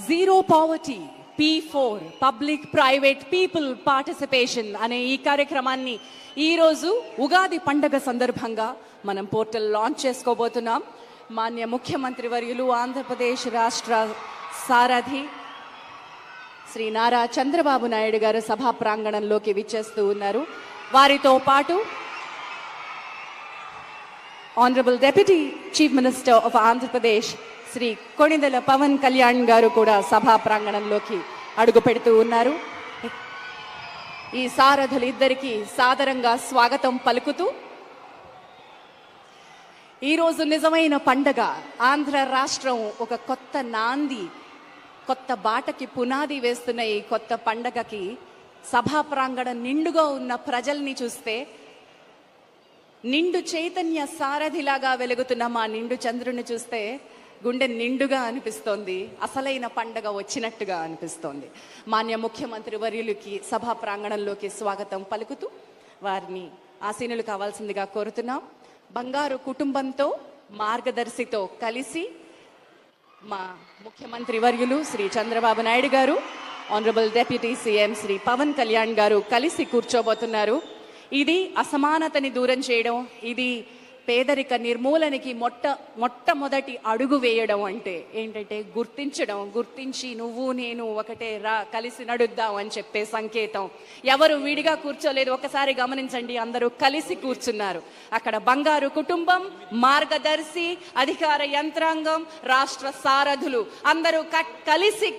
Zero poverty P4 public private people participation అనే ఈ కార్యక్రమాన్ని ఈరోజు ఉగాది పండగ సందర్భంగా మనం పోర్టల్ లాంచ్ చేసుకోబోతున్నాం. మాన్య ముఖ్యమంత్రి వర్యులు ఆంధ్రప్రదేశ్ రాష్ట్ర సారథి శ్రీ నారా చంద్రబాబు నాయుడు గారు సభా ప్రాంగణంలోకి విచ్చేస్తూ ఉన్నారు. వారితో పాటు honourable deputy chief minister of Andhra Pradesh Shri Konidela Pawan Kalyan గారు కూడా సభా ప్రాంగణంలోకి అడుగు పెడుతూ ఉన్నారు. ఈ సారథులు ఇద్దరికి సాదరంగా స్వాగతం పలుకుతూ ఈరోజు నిజమైన పండగ. ఆంధ్ర రాష్ట్రం ఒక కొత్త నాంది, కొత్త బాటకి పునాది వేస్తున్న ఈ కొత్త పండగకి సభా ప్రాంగణం నిండుగా ఉన్న ప్రజల్ని చూస్తే నిండు చైతన్య సారథిలాగా వెలుగుతున్న మా నిండు చంద్రుని చూస్తే గుండె నిండుగా అనిపిస్తోంది. అసలైన పండగ వచ్చినట్టుగా అనిపిస్తోంది. మాన్య ముఖ్యమంత్రి వర్యులకి సభా ప్రాంగణంలోకి స్వాగతం పలుకుతూ వారిని ఆసీనులు కావాల్సిందిగా కోరుతున్నాం. బంగారు కుటుంబంతో మార్గదర్శితో కలిసి మా ముఖ్యమంత్రి వర్యులు శ్రీ చంద్రబాబు నాయుడు గారు, honourable deputy CM Shri Pawan Kalyan గారు కలిసి కూర్చోబోతున్నారు. ఇది అసమానతని దూరం చేయడం, ఇది పేదరిక నిర్మూలనకి మొట్టమొదటి అడుగు వేయడం అంటే ఏంటంటే గుర్తించడం, గుర్తించి నువ్వు నేను ఒకటే రా కలిసి నడుద్దాం అని చెప్పే సంకేతం. ఎవరు విడిగా కూర్చోలేదు, ఒకసారి గమనించండి, అందరూ కలిసి కూర్చున్నారు. అక్కడ బంగారు కుటుంబం, మార్గదర్శి, అధికార యంత్రాంగం, రాష్ట్ర సారథులు అందరూ కలిసి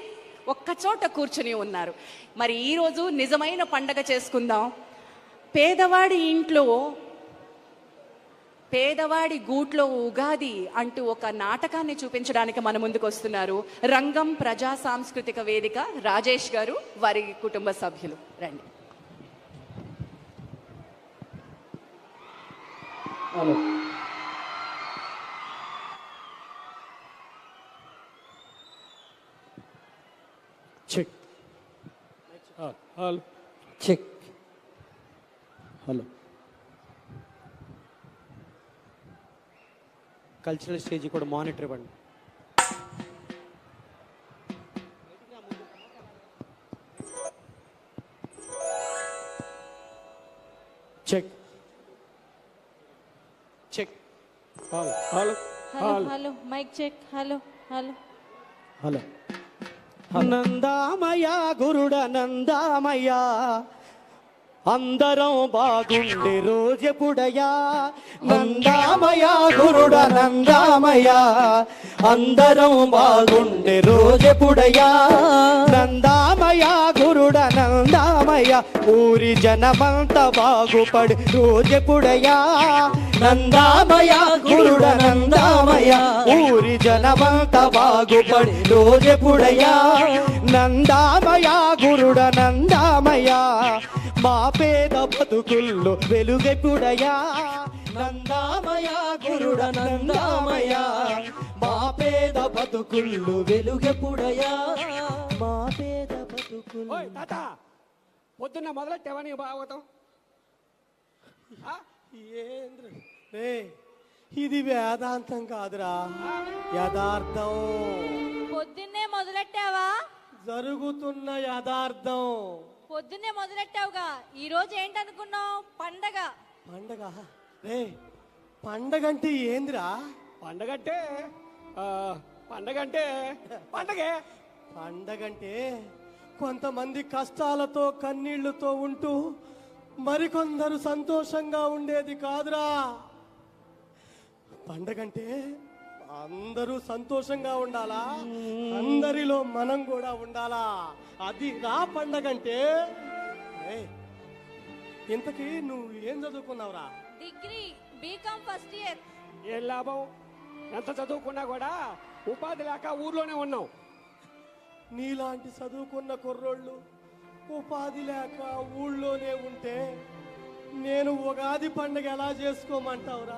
ఒక్కచోట కూర్చుని ఉన్నారు. మరి ఈరోజు నిజమైన పండగ చేసుకుందాం. పేదవాడి ఇంట్లో, పేదవాడి గూట్లో ఉగాది అంటూ ఒక నాటకాన్ని చూపించడానికి మన ముందుకు వస్తున్నారు రంగం ప్రజా సాంస్కృతిక వేదిక రాజేష్ గారు, వారి కుటుంబ సభ్యులు. రండి. Hello, check. Hello, check. Hello. Cultural stage కూడా మానిటర్ ఇవ్వండి. Check check. Hello hello hello hello mike check. Hello hello hello. నందామయ గురుడ నందామయ, అందరం బాగుండే రోజెపుడయా. నందామయ గురుడ నందామయ, అందరం బాగుండే రోజెపుడయా. నందామయ గురుడ నందామయ, ఊరి జనమంత బాగుపడి రోజెపుడయా. నందామయ గురుడ నందామయ, ఊరి జనమంత బాగుపడి రోజెపుడయా. నందామయ గురుడ నందామయ, మా పేద బతుకుల్లో వెలుగెపుడయా. నందామయ గురుడ నందామయ, మా పేద బతుకుల్లో వెలుగెపుడయా. మా పేద బతుకుల్లో. తాత పొద్దున్న మొదలెట్టావని భాగవతం. ఇది వేదాంతం కాదురా, యథార్థం. పొద్దున్నే మొదలెట్టావా? జరుగుతున్న యథార్థం. పొద్దున్నే మొదలెట్టావుగా, ఈ రోజు ఏంటనుకున్నావు? పండగ. పండగ? రే, పండగంటే ఏందిరా? పండగంటే పండగంటే పండగే. పండగంటే కొంతమంది కష్టాలతో కన్నీళ్లతో ఉంటూ మరికొందరు సంతోషంగా ఉండేది కాదురా. పండగంటే అందరూ సంతోషంగా ఉండాలా, అందరిలో మనం కూడా ఉండాలా. అది రా పండగంటే. ఇంతకీ నువ్వు ఏం చదువుకున్నావురా? Degree, BCom first year. ఏం లాభం, ఎంత చదువుకున్నా కూడా ఉపాధి లేక ఊర్లోనే ఉన్నాం. నీలాంటి చదువుకున్న కుర్రోళ్ళు ఉపాధి లేక ఊళ్ళోనే ఉంటే నేను ఉగాది పండుగ ఎలా చేసుకోమంటావురా?